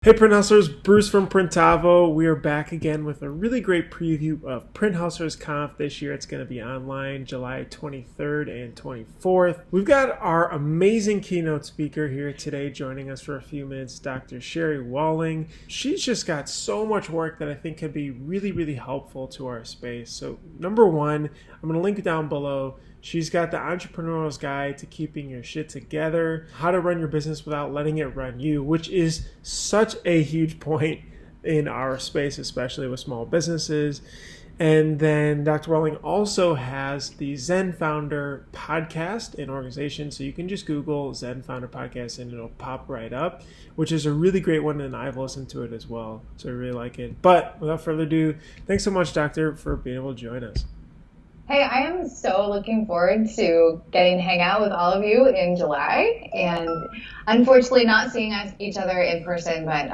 Hey PrintHustlers, Bruce from Printavo. We are back again with a really great preview of PrintHustlers Conf this year. It's going to be online July 23rd and 24th. We've got our amazing keynote speaker here today joining us for a few minutes, Dr. Sherry Walling. She's just got so much work that I think could be really helpful to our space. So number one, I'm going to link it down below. She's got the entrepreneurial's guide to keeping your shit together, how to run your business without letting it run you, which is such a huge point in our space, especially with small businesses. And then Dr. Welling also has the Zen Founder podcast and organization. So you can just Google Zen Founder podcast and it'll pop right up, which is a really great one. And I've listened to it as well. So I really like it. But without further ado, thanks so much, Doctor, for being able to join us. Hey, I am so looking forward to getting to hang out with all of you in July, and unfortunately not seeing each other in person, but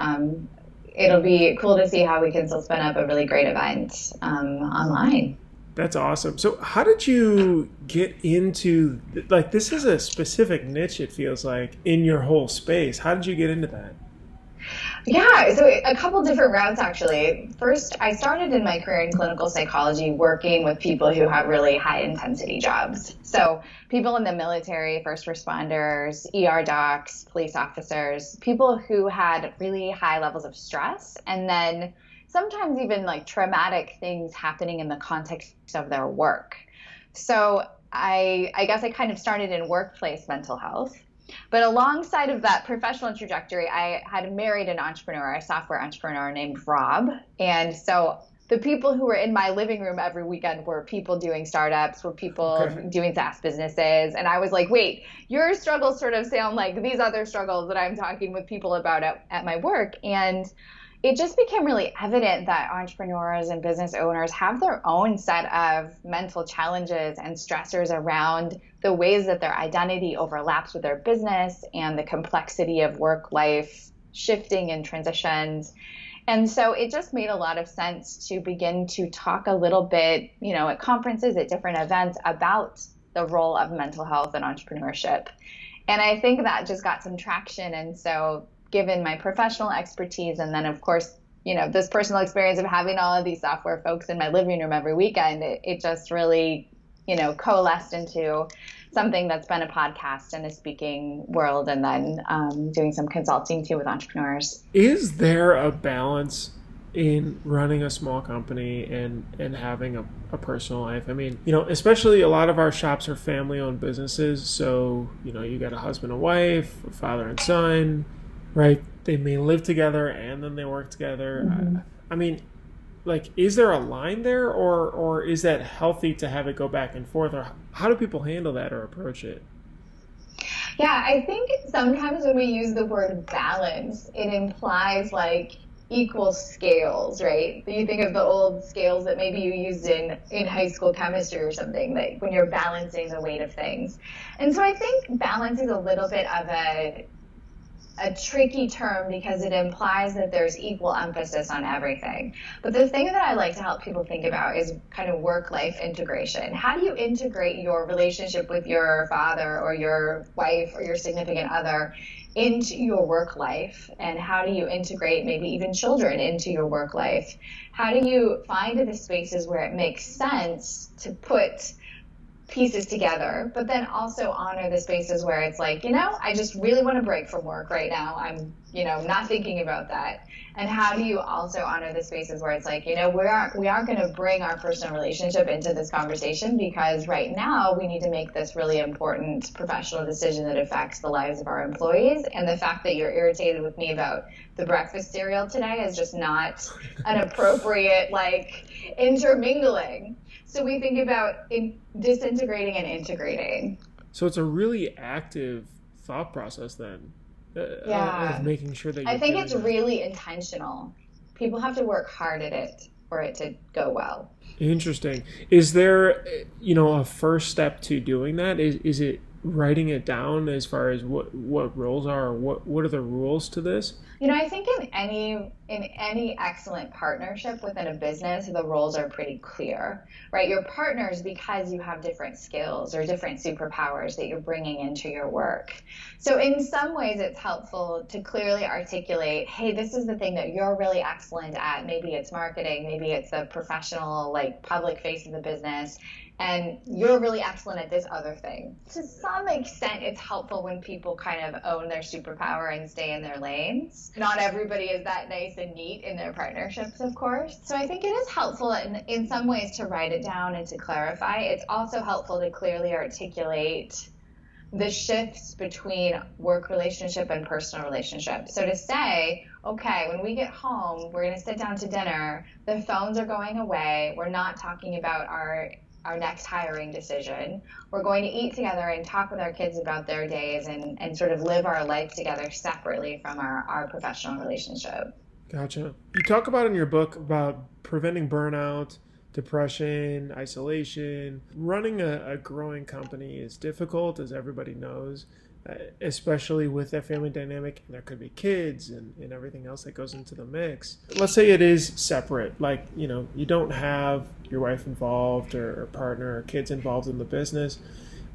it'll be cool to see how we can still spin up a really great event online. That's awesome. So how did you get into, like, this is a specific niche, it feels like, in your whole space. How did you get into that? Yeah, so a couple different routes, actually. First, I started in my career in clinical psychology working with people who have really high-intensity jobs. So people in the military, first responders, ER docs, police officers, people who had really high levels of stress, and then sometimes even like traumatic things happening in the context of their work. So I guess I kind of started in workplace mental health. But alongside of that professional trajectory, I had married an entrepreneur, a software entrepreneur named Rob. And so the people who were in my living room every weekend were people doing startups, were people doing SaaS businesses. And I was like, wait, your struggles sort of sound like these other struggles that I'm talking with people about at my work. And it just became really evident that entrepreneurs and business owners have their own set of mental challenges and stressors around the ways that their identity overlaps with their business and the complexity of work life shifting and transitions. And so it just made a lot of sense to begin to talk a little bit, at conferences, at different events about the role of mental health and entrepreneurship. And I think that just got some traction. And so given my professional expertise and then, of course, this personal experience of having all of these software folks in my living room every weekend, it just really, coalesced into something that's been a podcast and a speaking world, and then doing some consulting too with entrepreneurs. Is there a balance in running a small company and having a personal life? I mean, especially a lot of our shops are family-owned businesses. So, you got a husband and wife, a father and son, right? They may live together and then they work together. Mm-hmm. I mean, like, is there a line there, or is that healthy to have it go back and forth, or how do people handle that or approach it? Yeah, I think sometimes when we use the word balance, it implies like equal scales, right? You think of the old scales that maybe you used in high school chemistry or something, like when you're balancing the weight of things. And so I think balance is a little bit of a tricky term because it implies that there's equal emphasis on everything. But the thing that I like to help people think about is kind of work-life integration. How do you integrate your relationship with your father or your wife or your significant other into your work life? And how do you integrate maybe even children into your work life? How do you find the spaces where it makes sense to put pieces together, but then also honor the spaces where it's like, I just really want to break from work right now. I'm, not thinking about that. And how do you also honor the spaces where it's like, we aren't going to bring our personal relationship into this conversation because right now we need to make this really important professional decision that affects the lives of our employees. And the fact that you're irritated with me about the breakfast cereal today is just not an appropriate, intermingling. So we think about disintegrating and integrating. So it's a really active thought process then. Of making sure that I think it's really intentional. People have to work hard at it for it to go well. Interesting. Is there, a first step to doing that? Is it writing it down as far as what roles are, or what are the rules to this? I think in any excellent partnership within a business, the roles are pretty clear, right? You're partners because you have different skills or different superpowers that you're bringing into your work. So in some ways, it's helpful to clearly articulate, hey, this is the thing that you're really excellent at. Maybe it's marketing, maybe it's the professional, like public face of the business, and you're really excellent at this other thing. To some extent, it's helpful when people kind of own their superpower and stay in their lanes. Not everybody is that nice and neat in their partnerships, of course. So I think it is helpful in some ways to write it down and to clarify. It's also helpful to clearly articulate the shifts between work relationship and personal relationship. So to say, okay, when we get home, we're going to sit down to dinner, the phones are going away, we're not talking about our next hiring decision. We're going to eat together and talk with our kids about their days and sort of live our life together separately from our professional relationship. Gotcha. You talk about in your book about preventing burnout, depression, isolation. Running a growing company is difficult, as everybody knows, especially with that family dynamic. And there could be kids and everything else that goes into the mix. Let's say it is separate, like, you don't have your wife involved or partner or kids involved in the business,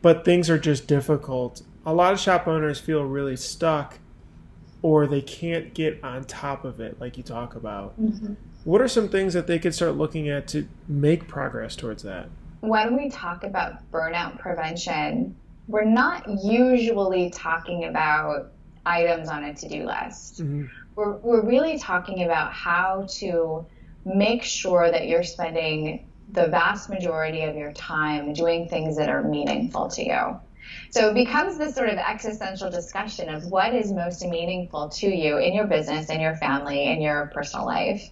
but things are just difficult. A lot of shop owners feel really stuck, or they can't get on top of it, like you talk about. Mm-hmm. What are some things that they could start looking at to make progress towards that? When we talk about burnout prevention, we're not usually talking about items on a to-do list. Mm-hmm. We're really talking about how to make sure that you're spending the vast majority of your time doing things that are meaningful to you. So it becomes this sort of existential discussion of what is most meaningful to you in your business, in your family, in your personal life.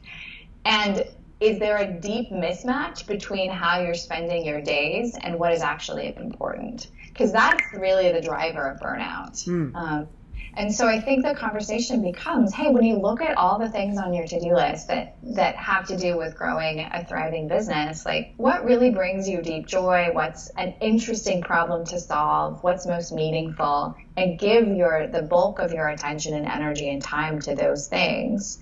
And is there a deep mismatch between how you're spending your days and what is actually important? Because that's really the driver of burnout. And so I think the conversation becomes, hey, when you look at all the things on your to-do list that have to do with growing a thriving business, like what really brings you deep joy? What's an interesting problem to solve? What's most meaningful? And give the bulk of your attention and energy and time to those things.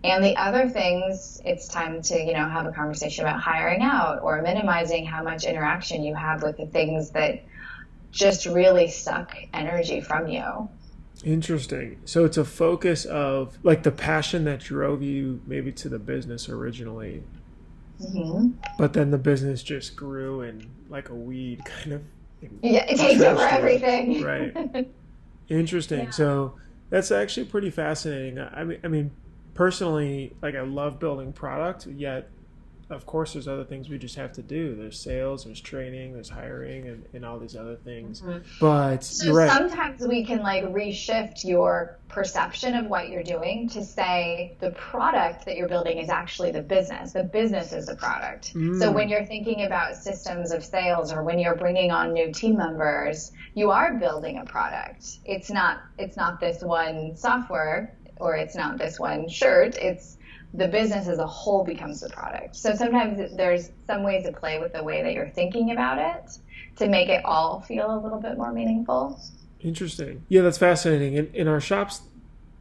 And the other things, it's time to, have a conversation about hiring out or minimizing how much interaction you have with the things that just really suck energy from you. Interesting. So it's a focus of like the passion that drove you maybe to the business originally, mm-hmm. but then the business just grew and like a weed kind of. Yeah, it takes over everything. Right. Interesting. Yeah. So that's actually pretty fascinating. I mean, personally, like I love building product, yet of course there's other things we just have to do. There's sales, there's training, there's hiring, and all these other things. Mm-hmm. But so you're right. Sometimes we can like reshift your perception of what you're doing to say the product that you're building is actually the business. The business is the product. So when you're thinking about systems of sales or when you're bringing on new team members, you are building a product. It's not this one software or it's not this one shirt. It's the business as a whole becomes the product. So sometimes there's some ways to play with the way that you're thinking about it to make it all feel a little bit more meaningful. Interesting. Yeah, that's fascinating. In our shops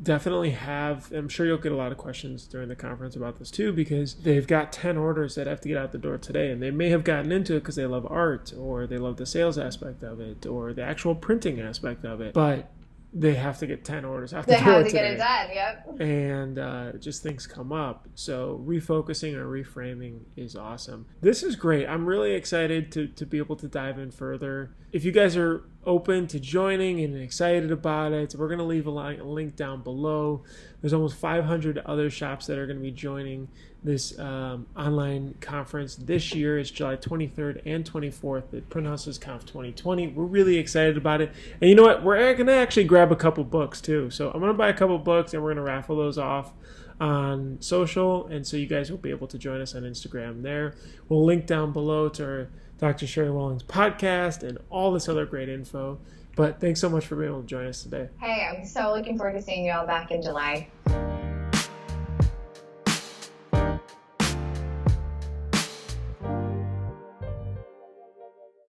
definitely have, I'm sure you'll get a lot of questions during the conference about this too, because they've got 10 orders that have to get out the door today, and they may have gotten into it because they love art or they love the sales aspect of it or the actual printing aspect of it. But they have to get 10 orders out the door today. They have to get it done, yep. And just things come up. So refocusing or reframing is awesome. This is great. I'm really excited to be able to dive in further. If you guys are open to joining and excited about it, we're going to leave a link down below. There's almost 500 other shops that are going to be joining this online conference this year. It's July 23rd and 24th at PrintHustlers Conf 2020. We're really excited about it. And you know what? We're going to actually grab a couple books too. So I'm going to buy a couple books and we're going to raffle those off on social. And so you guys will be able to join us on Instagram there. We'll link down below to our Dr. Sherry Walling's podcast and all this other great info. But thanks so much for being able to join us today. Hey, I'm so looking forward to seeing you all back in July.